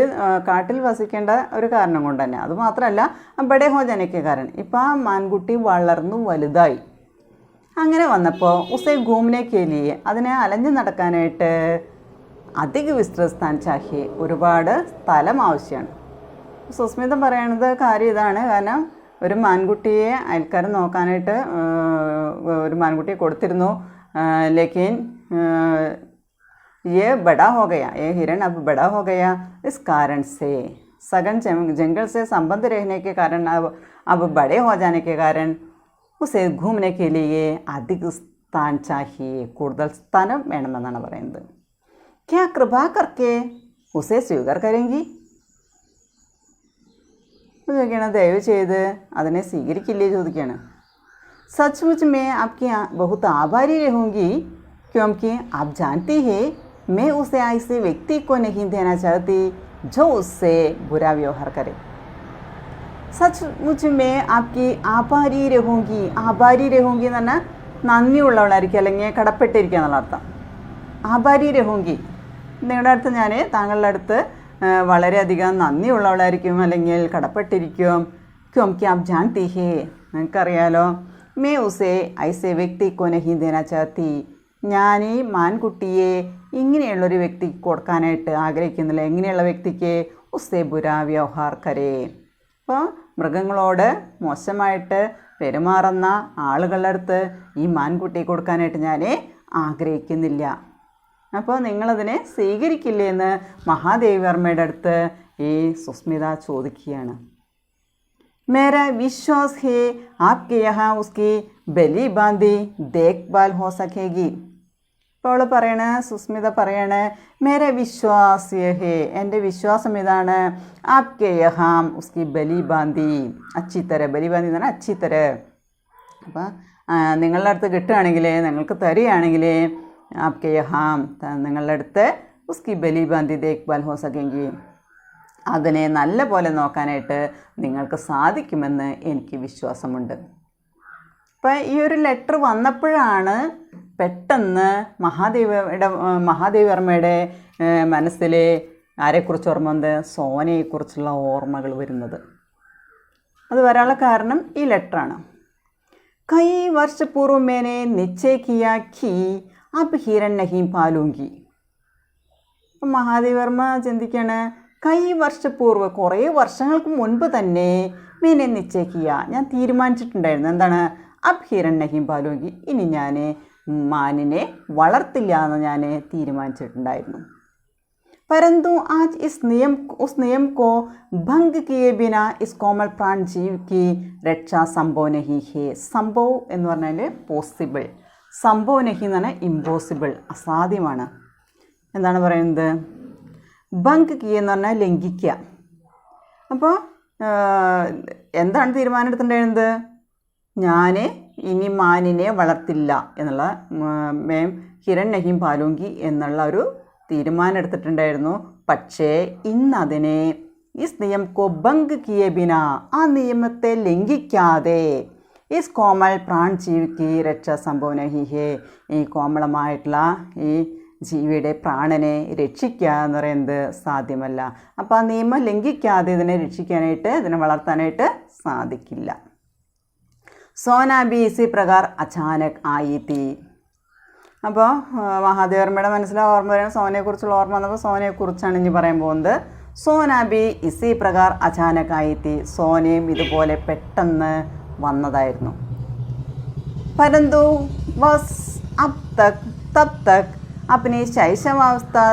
കാട്ടിൽ വസിക്കേണ്ട ഒരു കാരണം കൊണ്ട് തന്നെ, അതുമാത്രമല്ല ബഡേ ഹോ ജനയ്ക്ക് കാരണം, ഇപ്പോൾ ആ മാൻകുട്ടി വളർന്നു വലുതായി. അങ്ങനെ വന്നപ്പോൾ ഉസേ ഘൂമനെ കേലിയെ, അതിനെ അലഞ്ഞു നടക്കാനായിട്ട് അധിക വിസ്തൃത സ്ഥാൻ ചാഹിയെ, ഒരുപാട് സ്ഥലം ആവശ്യമാണ്. സുസ്മിത പറയണത് കാര്യം ഇതാണ്. കാരണം ഒരു മാൻകുട്ടിയെ അയൽക്കാർ നോക്കാനായിട്ട് ഒരു മാൻകുട്ടിയെ കൊടുത്തിരുന്നു. लेकिन ये बड़ा हो गया, ये हिरण अब बड़ा हो गया, इस कारण से सघन जंगल से संबंध रहने के कारण अब बड़े हो जाने के कारण उसे घूमने के लिए अधिक स्थान चाहिए, കൂടുതൽ സ്ഥലം വേണമെന്നാണ് പറയുന്നത്. क्या कृपा करके उसे स्वीकार करेंगी, ചോദിക്കുകയാണ്, ദയവ് ചെയ്ത് അതിനെ സ്വീകരിക്കില്ലേ ചോദിക്കുകയാണ്. सचमुच मैं आपकी बहुत आभारी रहूँगी, क्योंकि आप जानती हैं मैं उसे ऐसे व्यक्ति को नहीं देना चाहती जो उससे बुरा व्यवहार करे. सचमुच मैं आपकी आभारी रहूँगी, ആഭാരി രഹൂങ്കി എന്ന് പറഞ്ഞാൽ നന്ദിയുള്ളവളായിരിക്കും, അല്ലെങ്കിൽ കടപ്പെട്ടിരിക്കുക എന്നുള്ള അർത്ഥം. ആഭാരി രഹൂങ്കി നിങ്ങളുടെ അടുത്ത്, ഞാൻ താങ്കളുടെ അടുത്ത് വളരെയധികം നന്ദിയുള്ളവളായിരിക്കും, അല്ലെങ്കിൽ കടപ്പെട്ടിരിക്കും. ക്യോംകി ആപ് ജാൻതി ഹേ, നിങ്ങൾക്കറിയാലോ, मैं उसे ऐसे व्यक्ति को नहीं देना चाहती, ഞാൻ ഈ മാൻകുട്ടിയെ ഇങ്ങനെയുള്ളൊരു വ്യക്തിക്ക് കൊടുക്കാനായിട്ട് ആഗ്രഹിക്കുന്നില്ല. എങ്ങനെയുള്ള വ്യക്തിക്ക്, ഉസ്സേ ബുരാ വ്യവഹാർ കരേ, അപ്പോൾ മൃഗങ്ങളോട് മോശമായിട്ട് പെരുമാറുന്ന ആളുകളുടെ അടുത്ത് ഈ മാൻകുട്ടിയെ കൊടുക്കാനായിട്ട് ഞാൻ ആഗ്രഹിക്കുന്നില്ല. അപ്പോൾ നിങ്ങളതിനെ സ്വീകരിക്കില്ലേ എന്ന് മഹാദേവി വർമ്മയുടെ അടുത്ത് ഈ സുസ്മിത ചോദിക്കുകയാണ്. मेरा विश्वास है आपके यहाँ उसकी बलि बांधी देखभाल हो सकेगी. അപ്പോൾ അവൾ പറയണ, സുസ്മിത പറയണ, മേര വിശ്വാസ് ഹേ, എൻ്റെ വിശ്വാസം ഇതാണ്, ആപ്കെ യഹാം ഉസ്കി ബലി ബാന്തി അച്ചി തര, ബലി ബാന്തി എന്ന് പറഞ്ഞാൽ അച്ചി തര. അപ്പോൾ നിങ്ങളുടെ അടുത്ത് കിട്ടുകയാണെങ്കിൽ, നിങ്ങൾക്ക് തരികയാണെങ്കിൽ, ആപ്കെ യഹാം, നിങ്ങളുടെ അടുത്ത് ഉസ്കി ബലി ബാന്തി ദേഖ്ഭാൽ ഹോ സകെങ്കി, അതിനെ നല്ല പോലെ നോക്കാനായിട്ട് നിങ്ങൾക്ക് സാധിക്കുമെന്ന് എനിക്ക് വിശ്വാസമുണ്ട്. അപ്പം ഈ ഒരു ലെറ്റർ വന്നപ്പോഴാണ് പെട്ടെന്ന് മഹാദേവി വർമ്മയുടെ മനസ്സിൽ ആരെക്കുറിച്ച് ഓർമ്മ വന്നത്, സോനയെക്കുറിച്ചുള്ള ഓർമ്മകൾ വരുന്നത്. അത് വരാനുള്ള കാരണം ഈ ലെറ്ററാണ്. കൈ വർഷ പൂർവ്വം മേനെ നിശ്ചയ കിയാ കി അബ് ഹിരൺ നഹീം പാലൂങ്കി. അപ്പം മഹാദേവി വർമ്മ ചിന്തിക്കുകയാണ്, കൈ വർഷപൂർവ്വ, കുറേ വർഷങ്ങൾക്ക് മുൻപ് തന്നെ മേനെ നിശ്ചയിക്കുക, ഞാൻ തീരുമാനിച്ചിട്ടുണ്ടായിരുന്നു. എന്താണ്, അബ് ഹിരൺ നഹീം പാലൂങ്കി, ഇനി ഞാൻ മാനിനെ വളർത്തില്ല എന്ന് ഞാൻ തീരുമാനിച്ചിട്ടുണ്ടായിരുന്നു. परंतु आज उस नियम को भंग किए बिना इस कोमल प्राण जीव की रक्षा संभव नहीं है. സംഭവ് എന്ന് പറഞ്ഞാൽ പോസിബിൾ, സംഭവ് നഹി എന്ന് പറഞ്ഞാൽ ഇമ്പോസിബിൾ, അസാധ്യമാണ്. എന്താണ് പറയുന്നത്, ഭംഗ് കിയ എന്ന് പറഞ്ഞാൽ ലംഘിക്കുക. അപ്പോൾ എന്താണ് തീരുമാനം എടുത്തിട്ടുണ്ടായിരുന്നത്, ഞാൻ ഇനി മാനിനെ വളർത്തില്ല എന്നുള്ള, മേം ഹിരൺ നഹീം പാലൂങ്കി എന്നുള്ള ഒരു തീരുമാനം എടുത്തിട്ടുണ്ടായിരുന്നു. പക്ഷേ ഇന്നതിനെ ഇസ് നിയം കോ ഭംഗ് കിയെ ബിന, ആ നിയമത്തെ ലംഘിക്കാതെ ഇസ് കോമൽ പ്രാൺ ജീവിക്ക് രക്ഷ സംഭവ നഹി ഹേ, ഈ കോമളമായിട്ടുള്ള ഈ ജീവിയുടെ പ്രാണനെ രക്ഷിക്കുക എന്ന് പറയുന്നത് സാധ്യമല്ല. അപ്പോൾ ആ നിയമം ലംഘിക്കാതെ ഇതിനെ രക്ഷിക്കാനായിട്ട്, ഇതിനെ വളർത്താനായിട്ട് സാധിക്കില്ല. സോന ബി ഇസി പ്രകാർ അചാനക് ആയി തീ. അപ്പോൾ മഹാദേവർമ്മയുടെ മനസ്സിലെ ഓർമ്മ വരുന്ന സോനയെക്കുറിച്ചുള്ള ഓർമ്മ വന്നപ്പോൾ സോനയെക്കുറിച്ചാണ് ഇനി പറയാൻ പോകുന്നത്. സോന ബി ഇസി പ്രകാർ അചാനക് ആയി തീ, സോനയും ഇതുപോലെ പെട്ടെന്ന് വന്നതായിരുന്നു. परंतु बस अब तक तब तक अपनी शैशवावस्था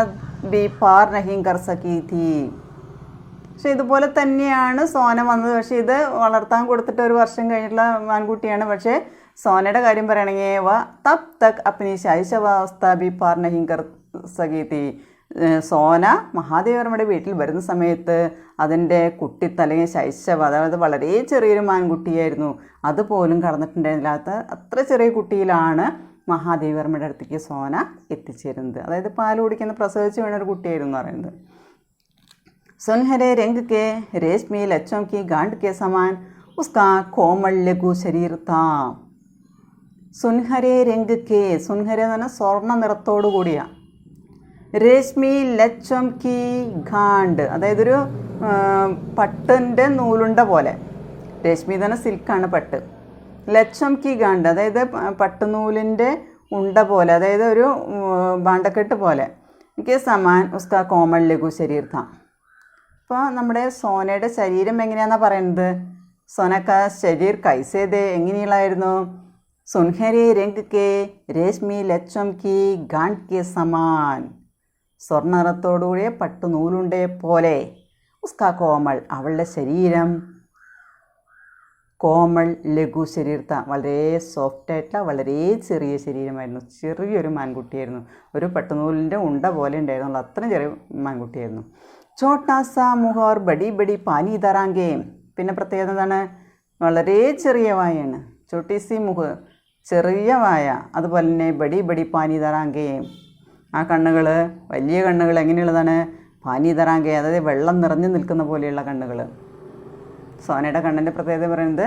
भी पार नहीं कर सकी थी. പക്ഷെ ഇതുപോലെ തന്നെയാണ് സോന വന്നത്. പക്ഷേ ഇത് വളർത്താൻ കൊടുത്തിട്ട് ഒരു വർഷം കഴിഞ്ഞിട്ടുള്ള ആൺകുട്ടിയാണ്. പക്ഷേ സോനയുടെ കാര്യം പറയുകയാണെങ്കിൽ വ തബ് തക് അപ്നി ശൈശവാവസ്ഥ ബി പാർ നഹീ കർ സകി തീ. സോന മഹാദേവർമ്മയുടെ വീട്ടിൽ വരുന്ന സമയത്ത് അതിൻ്റെ കുട്ടിത്ത് അല്ലെങ്കിൽ ശൈശവ, അതായത് വളരെ ചെറിയൊരു മാൻകുട്ടിയായിരുന്നു, അതുപോലും കടന്നിട്ടുണ്ടായിരുന്നില്ലാത്ത അത്ര ചെറിയ കുട്ടിയിലാണ് മഹാദേവർമ്മയുടെ അടുത്തേക്ക് സോന എത്തിച്ചേരുന്നത്. അതായത് പാൽ കുടിക്കുന്ന പ്രസവിച്ച് വീണ ഒരു കുട്ടിയായിരുന്നു പറയുന്നത്. सुनहरे रंग के रेशमी लच्छों की गांठ के समान उसका कोमल लघु शरीर था. സുൻഹരേ രംഗ് കെ, സുൻഹര എന്ന് പറഞ്ഞാൽ സ്വർണ്ണ നിറത്തോടു കൂടിയ, രേഷ്മി ലച്ചം കി ഖാണ്ട്, അതായത് ഒരു പട്ടിൻ്റെ നൂലുണ്ട പോലെ. രേഷ്മി എന്ന് പറഞ്ഞാൽ സിൽക്കാണ് പട്ട്. ലച്ചം കി ഖാണ്ട് അതായത് പട്ടുനൂലിൻ്റെ ഉണ്ട പോലെ, അതായത് ഒരു ഭാണ്ഡക്കെട്ട് പോലെ. കെ സമാൻ ഉസ്കാ കോമൽ ലഘു ശരീർ താ. അപ്പോൾ നമ്മുടെ സോനയുടെ ശരീരം എങ്ങനെയാണെന്നാണ് പറയുന്നത്? സോനക്ക ശരീർ കൈസേദേ എങ്ങനെയുള്ളായിരുന്നു? സുൻഹരി രംഗ് കെ രേഷ്മി ലച്ചം കി ഗാണ്ട് കെ സമാൻ, സ്വർണ്ണനിറത്തോടുകൂടിയ പട്ടുനൂലുണ്ടേ പോലെ. ഉസ്കാ കോമൾ അവളുടെ ശരീരം, കോമൾ ലഘു ശരീരത്ത വളരെ സോഫ്റ്റായിട്ടുള്ള വളരെ ചെറിയ ശരീരമായിരുന്നു. ചെറിയൊരു മാൻകുട്ടിയായിരുന്നു. ഒരു പട്ടുനൂലിൻ്റെ ഉണ്ട പോലെ ഉണ്ടായിരുന്നു, അത്രയും ചെറിയ മാൻകുട്ടിയായിരുന്നു. ചോട്ടാസ മുഹോർ ബഡി ബഡി പാനി തറാങ്കേ. പിന്നെ പ്രത്യേകത എന്താണ്? വളരെ ചെറിയ വായാണ്. ചോട്ടീസി മുഹ് ചെറിയ വായ, അതുപോലെ തന്നെ ബഡി ബഡി പാനി തറാങ്കേ. ആ കണ്ണുകൾ, വലിയ കണ്ണുകൾ എങ്ങനെയുള്ളതാണ്? പാനി തറാങ്കേ, അതായത് വെള്ളം നിറഞ്ഞു നിൽക്കുന്ന പോലെയുള്ള കണ്ണുകൾ. സോനയുടെ കണ്ണിൻ്റെ പ്രത്യേകത പറയുന്നത്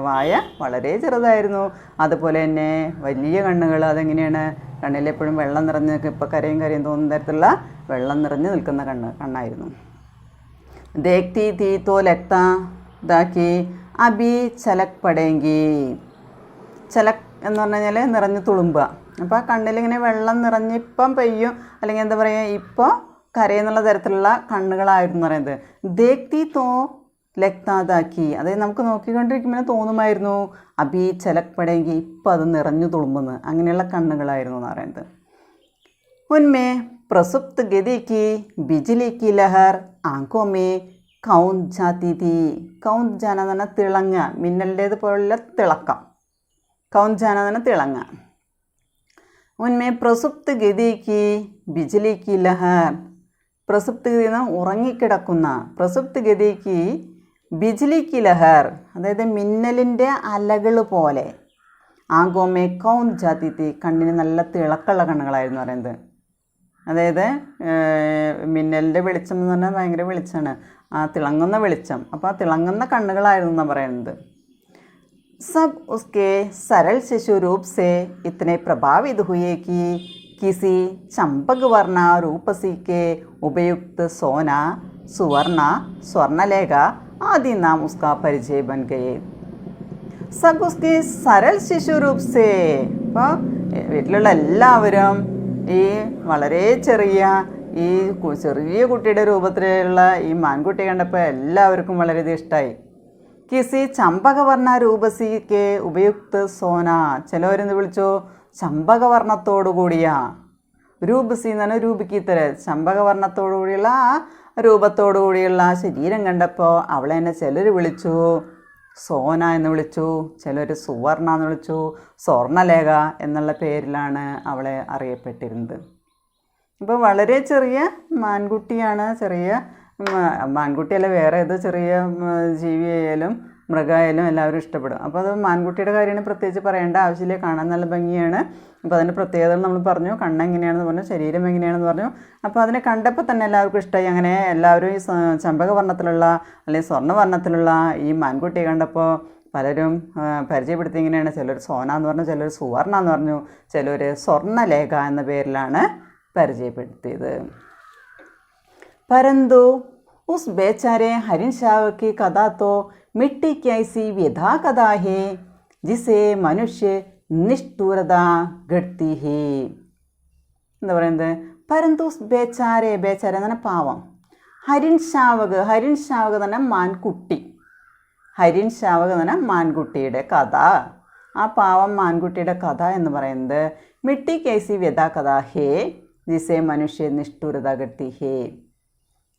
വായ വളരെ ചെറുതായിരുന്നു, അതുപോലെ തന്നെ വലിയ കണ്ണുകൾ. അതെങ്ങനെയാണ്? കണ്ണിലെപ്പോഴും വെള്ളം നിറഞ്ഞ് നിൽക്കും, ഇപ്പോൾ കരയും തോന്നുന്ന തരത്തിലുള്ള വെള്ളം നിറഞ്ഞ് നിൽക്കുന്ന കണ്ണായിരുന്നു. ദേഖ്തി തീ തോ ലഗ്താ ദാക്കി അബി ചലക് പടേങ്കി. ചലക് എന്ന് പറഞ്ഞു കഴിഞ്ഞാൽ നിറഞ്ഞ് തുളുമ്പുക. അപ്പോൾ ആ കണ്ണിലിങ്ങനെ വെള്ളം നിറഞ്ഞ് ഇപ്പം പെയ്യും, അല്ലെങ്കിൽ എന്താ പറയുക, ഇപ്പോൾ കരയെന്നുള്ള തരത്തിലുള്ള കണ്ണുകളായിരുന്നു പറയുന്നത്. ദേഖ്തി തോ ലഗ്താതാക്കി, അതായത് നമുക്ക് നോക്കിക്കൊണ്ടിരിക്കുമ്പോൾ തോന്നുമായിരുന്നു അബി ചലക് പടേങ്കി, ഇപ്പം അത് നിറഞ്ഞു തുളുമ്പുന്നു, അങ്ങനെയുള്ള കണ്ണുകളായിരുന്നു എന്ന് പറയുന്നത്. ഉന്മേ പ്രസുപ്ത് ഗതിക്ക് ബിജിലിക്ക് ലഹർ ആങ്കോമേ കൗന്ത് ജാതി തീ. കൗന്ത് ജാന എന്ന് പറഞ്ഞാൽ തിളങ്ങ, മിന്നലിൻ്റേത് പോലുള്ള തിളക്കം. കൗന്ത് ജാന എന്ന് പറഞ്ഞാൽ തിളങ്ങ. ഉന്മേ പ്രസുപ്ത് ഗതിക്ക് ബിജിലിക്ക് ലഹർ. പ്രസുപ്ത് ഗതി എന്ന ഉറങ്ങിക്കിടക്കുന്ന, പ്രസുപ്ത് ഗതിക്ക് ബിജ്ലിക്ക് ലഹർ അതായത് മിന്നലിൻ്റെ അലകൾ പോലെ. ആങ്കോമേ കൗന്ത് ജാതി തീ, കണ്ണിന് നല്ല തിളക്കമുള്ള കണ്ണുകളായിരുന്നു പറയുന്നത്. അതായത് മിന്നലിൻ്റെ വെളിച്ചം എന്ന് പറഞ്ഞാൽ ഭയങ്കര വെളിച്ചമാണ്, ആ തിളങ്ങുന്ന വെളിച്ചം. അപ്പോൾ ആ തിളങ്ങുന്ന കണ്ണുകളായിരുന്നു എന്നാണ് പറയുന്നത്. സബ് ഉസ്കെ सरल शिशु रूप से इतने प्रभावित हुए कि किसी चंपक वर्ण रूपसी के उपयुक्त सोना, सुवर्ण, स्वर्णलेखा आदि नाम उसका परिचय बन गए. सब उसके सरल शिशु रूप से. അപ്പോൾ വീട്ടിലുള്ള എല്ലാവരും ഈ വളരെ ചെറിയ കുട്ടിയുടെ രൂപത്തിലുള്ള ഈ മാൻകുട്ടി കണ്ടപ്പോൾ എല്ലാവർക്കും വളരെയധികം ഇഷ്ടമായി. കിസി ചമ്പകവർണ്ണ രൂപസിക്ക് ഉപയുക്ത സോന. ചിലവരെന്ന് വിളിച്ചു ചമ്പകവർണ്ണത്തോടു കൂടിയ. രൂപസി എന്ന് പറഞ്ഞാൽ രൂപിക്കിത്തര, ചമ്പകവർണ്ണത്തോടു കൂടിയുള്ള ആ രൂപത്തോടു കൂടിയുള്ള ശരീരം കണ്ടപ്പോൾ അവളെ തന്നെ ചിലർ വിളിച്ചു സോന എന്ന് വിളിച്ചു, ചിലർ സുവർണ എന്ന് വിളിച്ചു, സ്വർണ്ണലേഖ എന്നുള്ള പേരിലാണ് അവളെ അറിയപ്പെട്ടിരുന്നത്. ഇപ്പോൾ വളരെ ചെറിയ മാൻകുട്ടിയാണ്. ചെറിയ മാൻകുട്ടിയല്ല, വേറെ ഏത് ചെറിയ ജീവിയായാലും മൃഗമായാലും എല്ലാവരും ഇഷ്ടപ്പെടും. അപ്പോൾ അത് മാൻകുട്ടിയുടെ കാര്യമാണ് പ്രത്യേകിച്ച് പറയേണ്ട ആവശ്യമില്ല, കാണാൻ നല്ല ഭംഗിയാണ്. അപ്പോൾ അതിൻ്റെ പ്രത്യേകതകൾ നമ്മൾ പറഞ്ഞു, കണ്ണെങ്ങനെയാണെന്ന് പറഞ്ഞു, ശരീരം എങ്ങനെയാണെന്ന് പറഞ്ഞു. അപ്പോൾ അതിനെ കണ്ടപ്പോൾ തന്നെ എല്ലാവർക്കും ഇഷ്ടമായി. അങ്ങനെ എല്ലാവരും ഈ ചമ്പകവർണ്ണത്തിലുള്ള അല്ലെങ്കിൽ സ്വർണ്ണവർണ്ണത്തിലുള്ള ഈ മാൻകുട്ടിയെ കണ്ടപ്പോൾ പലരും പരിചയപ്പെടുത്തി ഇങ്ങനെയാണ്. ചിലർ സോന എന്ന് പറഞ്ഞു, ചിലർ സുവർണ എന്ന് പറഞ്ഞു, ചിലർ സ്വർണ്ണലേഖ എന്ന പേരിലാണ് പരിചയപ്പെടുത്തിയത്. परंतु उस बेचारे हरिन शाह की कथा तो मिट्टी की ऐसी व्यथा कथा है जिसे मनुष्य निष्ठुरता घटती है. എന്താ പറയുന്നത്? പരന്തു ബേച്ചാരെ, ബേച്ചാര എന്ന് പറഞ്ഞാൽ പാവം. ഹരിൻ ഷാവക്, ഹരിൻ ഷാവക് എന്ന് പറഞ്ഞാൽ മാൻകുട്ടി. ഹരിൻ ഷാവക് എന്ന് പറഞ്ഞാൽ മാൻകുട്ടിയുടെ കഥ. ആ പാവം മാൻകുട്ടിയുടെ കഥ എന്ന് പറയുന്നത് മിട്ടി കേസി വ്യഥാ കഥ ഹേ, ജിസെ മനുഷ്യ നിഷ്ഠുരത ഗട്ടി ഹേ.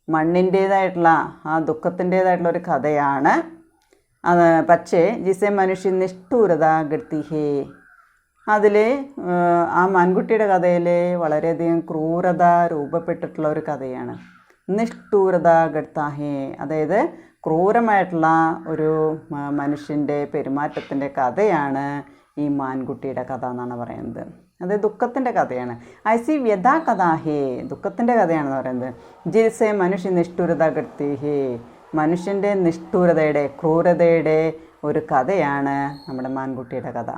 മണ്ണിൻ്റേതായിട്ടുള്ള ആ ദുഃഖത്തിൻ്റേതായിട്ടുള്ള ഒരു കഥയാണ് അത്. പക്ഷേ ജിസെ മനുഷ്യ നിഷ്ഠൂരത ഗട്ടി ഹേ, അതിൽ ആ മാൻകുട്ടിയുടെ കഥയിൽ വളരെയധികം ക്രൂരത രൂപപ്പെട്ടിട്ടുള്ള ഒരു കഥയാണ്. നിഷ്ഠൂരത ഗട്ടാഹേ, അതായത് ക്രൂരമായിട്ടുള്ള ഒരു മനുഷ്യൻ്റെ പെരുമാറ്റത്തിൻ്റെ കഥയാണ് ഈ മാൻകുട്ടിയുടെ കഥ എന്നാണ് പറയുന്നത്. അത് ദുഃഖത്തിൻ്റെ കഥയാണ്. ഐസി വ്യഥാ കഥാഹേ, ദുഃഖത്തിൻ്റെ കഥയാണെന്ന് പറയുന്നത്. ജിൽസെ മനുഷ്യ നിഷ്ഠൂരത ഗട്ടി ഹേ, മനുഷ്യൻ്റെ നിഷ്ഠൂരതയുടെ ക്രൂരതയുടെ ഒരു കഥയാണ് നമ്മുടെ മാൻകുട്ടിയുടെ കഥ.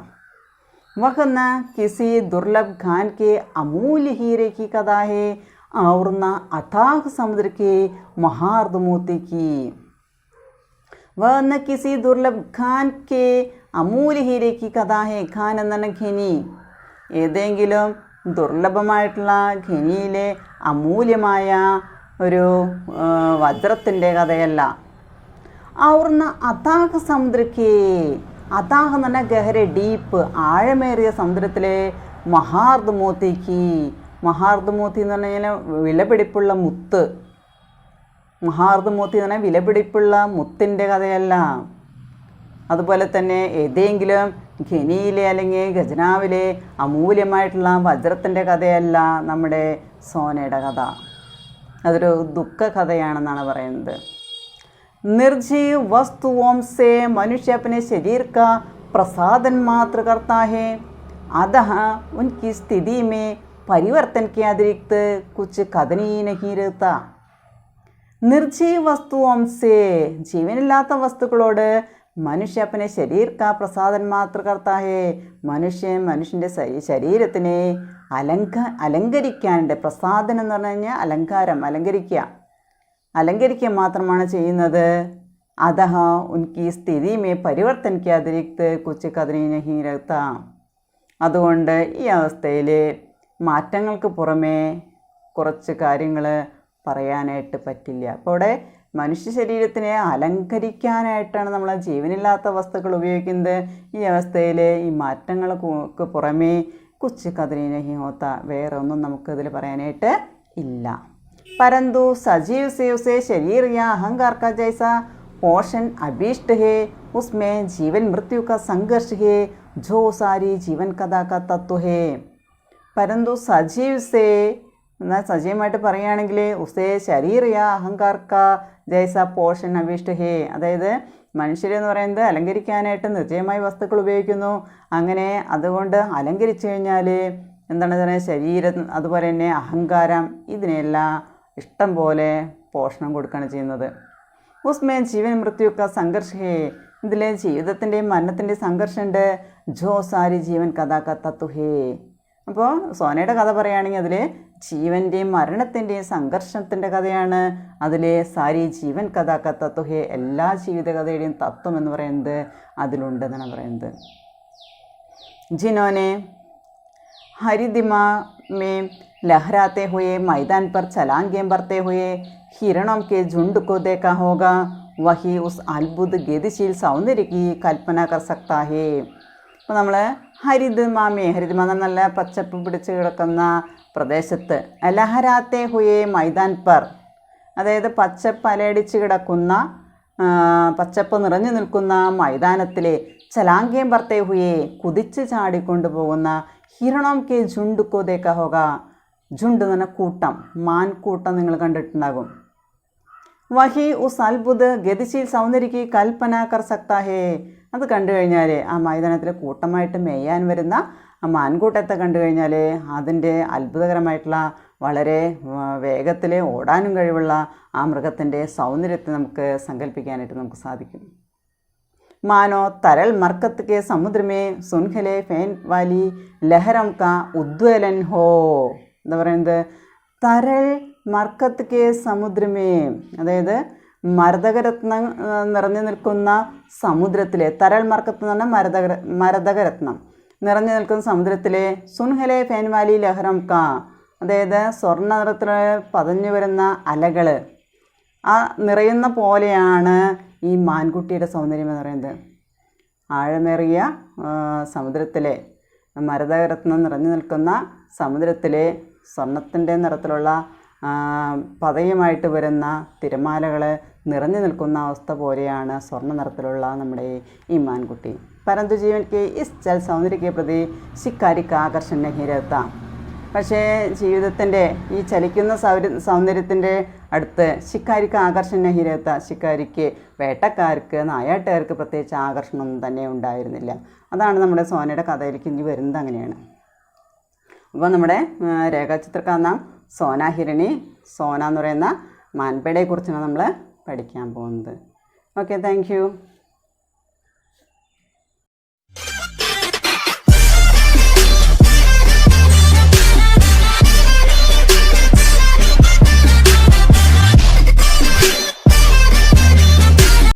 वह न किसी दुर्लभ खान के अमूल्य हीरे की कथा है और न अथाह समुद्र के महार्द मोती की. वह न किसी दुर्लभ खान के അമൂല്യ ഹീരയ്ക്ക് കഥാഹേ. ഖാൻ എന്നാണ് ഖനി. ഏതെങ്കിലും ദുർലഭമായിട്ടുള്ള ഖനിയിലെ അമൂല്യമായ ഒരു വജ്രത്തിൻ്റെ കഥയല്ല. ഔർന്ന അതാഹ സമുദ്രക്കേ, അതാഹ എന്ന് പറഞ്ഞാൽ ഗഹര, ഡീപ്പ്, ആഴമേറിയ സമുദ്രത്തിലെ മഹാർദ് മോത്തിക്ക്. മഹാർദ് മോത്തി എന്ന് പറഞ്ഞു കഴിഞ്ഞാൽ വിലപിടിപ്പുള്ള മുത്ത്. മഹാർദ് മോത്തി എന്ന് പറഞ്ഞാൽ വിലപിടിപ്പുള്ള മുത്തിൻ്റെ കഥയല്ല. അതുപോലെ തന്നെ ഏതെങ്കിലും ഖനിയിലെ അല്ലെങ്കിൽ ഖജനാവിലെ അമൂല്യമായിട്ടുള്ള വജ്രത്തിൻ്റെ കഥയല്ല നമ്മുടെ സോനയുടെ കഥ. അതൊരു ദുഃഖ കഥയാണെന്നാണ് പറയുന്നത്. निर्जीव वस्तुओं से मनुष्य अपने शरीर का प्रसादन मात्र करता है, अतः उनकी स्थिति में परिवर्तन के अतिरिक्त कुछ कदनी नहीं रहता. निर्जीव वस्तुओं से, ജീവനില്ലാത്ത വസ്തുക്കളോട് മനുഷ്യ अपने शरीर का प्रसादन मात्र करता है, മനുഷ്യൻ്റെ ശരീരത്തിനെ അലങ്കരിക്കാനുണ്ട്. പ്രസാദനം എന്ന് പറഞ്ഞു കഴിഞ്ഞാൽ അലങ്കാരം, അലങ്കരിക്കുക മാത്രമാണ് ചെയ്യുന്നത്. അതഹ ഉൻകി സ്ഥിതി മേ പരിവർത്തൻ കെ അതിരിക്ത് കുച്ച് കദനി നഹീ രഹ്താ. അതുകൊണ്ട് ഈ അവസ്ഥയിൽ മാറ്റങ്ങൾക്ക് പുറമേ കുറച്ച് കാര്യങ്ങൾ പറയാനായിട്ട് പറ്റില്ല. അപ്പോൾ ഇവിടെ മനുഷ്യ ശരീരത്തിനെ അലങ്കരിക്കാനായിട്ടാണ് നമ്മൾ ജീവനില്ലാത്ത വസ്തുക്കൾ ഉപയോഗിക്കുന്നത്. ഈ അവസ്ഥയിൽ ഈ മാറ്റങ്ങൾക്ക് പുറമേ കുച്ച് കദനി നഹീ ഹോത്ത, വേറെ ഒന്നും നമുക്കിതിൽ പറയാനായിട്ട് ഇല്ല. परंतु सजीव से उसे शरीर या अहंकार का जैसा पोषण अभीष्ट है, उसमें जीवन मृत्यु का संघर्ष है जो सारी जीवन कथा का तत्व है. परंतु सजीव से എന്നാൽ സജീവമായിട്ട് പറയുകയാണെങ്കിൽ ഉസേ ശരീർ യാ അഹങ്കാർക്ക ജൈസ പോഷൻ അഭീഷ്ട ഹേ, അതായത് മനുഷ്യരെന്ന് പറയുന്നത് അലങ്കരിക്കാനായിട്ട് നിർജ്ജയമായ വസ്തുക്കൾ ഉപയോഗിക്കുന്നു. അങ്ങനെ അതുകൊണ്ട് അലങ്കരിച്ചു കഴിഞ്ഞാൽ എന്താണ് പറയുക, ശരീരം അതുപോലെ തന്നെ അഹങ്കാരം ഇതിനെല്ലാം ഇഷ്ടം പോലെ പോഷണം കൊടുക്കുകയാണ് ചെയ്യുന്നത്. ഉസ്മേ ജീവൻ മൃത്യുക്ക സംഘർഷ് ഹേ, ഇതിൽ ജീവിതത്തിൻ്റെയും മരണത്തിൻ്റെയും സംഘർഷമുണ്ട്. ജോ സാരി ജീവൻ കഥാ തത്വ ഹേ. അപ്പോൾ സോനയുടെ കഥ പറയുകയാണെങ്കിൽ അതിൽ ജീവൻ്റെയും മരണത്തിൻ്റെയും സംഘർഷത്തിൻ്റെ കഥയാണ്. അതിൽ സാരി ജീവൻ കഥാ തത്വ ഹേ, എല്ലാ ജീവിതകഥയുടെയും തത്വം എന്ന് പറയുന്നത് അതിലുണ്ടെന്നാണ് പറയുന്നത്. ജിനോനെ हरिदिमा में लहराते हुए मैदान पर छलांगें भरते हुए हिरणों के झुंड को देखा होगा, वही उस अद्भुत गतिशील सौंदर्य की कल्पना कर सकता है. അപ്പോൾ നമ്മൾ ഹരിദിമാമേ, ഹരിദിമ നല്ല പച്ചപ്പ് പിടിച്ച് കിടക്കുന്ന പ്രദേശത്ത്, ലഹരാത്തെ ഹുയെ മൈതാൻ പർ, അതായത് പച്ചപ്പ് അലയടിച്ച് കിടക്കുന്ന പച്ചപ്പ് നിറഞ്ഞു നിൽക്കുന്ന മൈതാനത്തിലെ ചലാങ്കേം ഭർത്തേ ഹുയെ, കുതിച്ച് ചാടിക്കൊണ്ടു പോകുന്ന ഹിരണോം കെ झुंड को देखा होगा. झुंड എന്ന് പറഞ്ഞാൽ കൂട്ടം, മാൻകൂട്ടം നിങ്ങൾ കണ്ടിട്ടുണ്ടാകും. വഹി ഉസ് അത്ഭുത് ഗതിശീൽ സൗന്ദര്യക്ക് കൽപ്പന കർ സക്താ ഹേ, അത് കണ്ടു കഴിഞ്ഞാൽ ആ മൈതാനത്തിൽ കൂട്ടമായിട്ട് മേയാൻ വരുന്ന ആ മാൻകൂട്ടത്തെ കണ്ടു കഴിഞ്ഞാൽ അതിൻ്റെ അത്ഭുതകരമായിട്ടുള്ള വളരെ വേഗത്തിൽ ഓടാനും കഴിവുള്ള ആ മൃഗത്തിൻ്റെ സൗന്ദര്യത്തെ നമുക്ക് സങ്കല്പിക്കാനായിട്ട് നമുക്ക് സാധിക്കും. मानो तरल मरकत के समुद्र में सुनहले फैन वाली लहरों का उद्वेलन हो. എന്താ പറയുന്നത്, തരൾ മർക്കത്ത് കെ സമുദ്രമേ, അതായത് മരതകരത്നം നിറഞ്ഞു നിൽക്കുന്ന സമുദ്രത്തിലെ, തരൾ മർക്കത്ത് എന്ന് പറഞ്ഞാൽ മരതകരത്നം നിറഞ്ഞു നിൽക്കുന്ന സമുദ്രത്തിലെ സുൻഹലെ ഫേൻവാലി ലഹരം കാ, അതായത് സ്വർണ്ണ നിറത്തിൽ പതഞ്ഞു വരുന്ന അലകൾ, ആ നിറയുന്ന പോലെയാണ് ഈ മാൻകുട്ടിയുടെ സൗന്ദര്യം എന്ന് പറയുന്നത്. ആഴമേറിയ സമുദ്രത്തിലെ മരതകരത്നം നിറഞ്ഞു നിൽക്കുന്ന സമുദ്രത്തിലെ സ്വർണത്തിൻ്റെ നിറത്തിലുള്ള പതയുമായിട്ട് വരുന്ന തിരമാലകൾ നിറഞ്ഞു നിൽക്കുന്ന അവസ്ഥ പോലെയാണ് സ്വർണ്ണ നിറത്തിലുള്ള നമ്മുടെ ഈ മാൻകുട്ടി. परंतु जीवन के इस चल सौंदर्य के प्रति शिकारी का आकर्षण नहीं रहता. പക്ഷേ ജീവിതത്തിൻ്റെ ഈ ചലിക്കുന്ന സൗന്ദര്യത്തിൻ്റെ അടുത്ത് ശിക്കാരിക്ക് ആകർഷണം ഹിരത്ത, ശിക്കാരിക്ക് വേട്ടക്കാർക്ക് നായാട്ടുകാർക്ക് പ്രത്യേകിച്ച് ആകർഷണമൊന്നും തന്നെ ഉണ്ടായിരുന്നില്ല. അതാണ് നമ്മുടെ സോനയുടെ കഥയിലേക്ക് ഇനി വരുന്നത്. അങ്ങനെയാണ്. അപ്പോൾ നമ്മുടെ രേഖാചിത്രകാർ നാം സോന ഹിരണി, സോന എന്ന് പറയുന്ന മാൻപേടയെക്കുറിച്ചാണ് നമ്മൾ പഠിക്കാൻ പോകുന്നത്. Okay, thank you.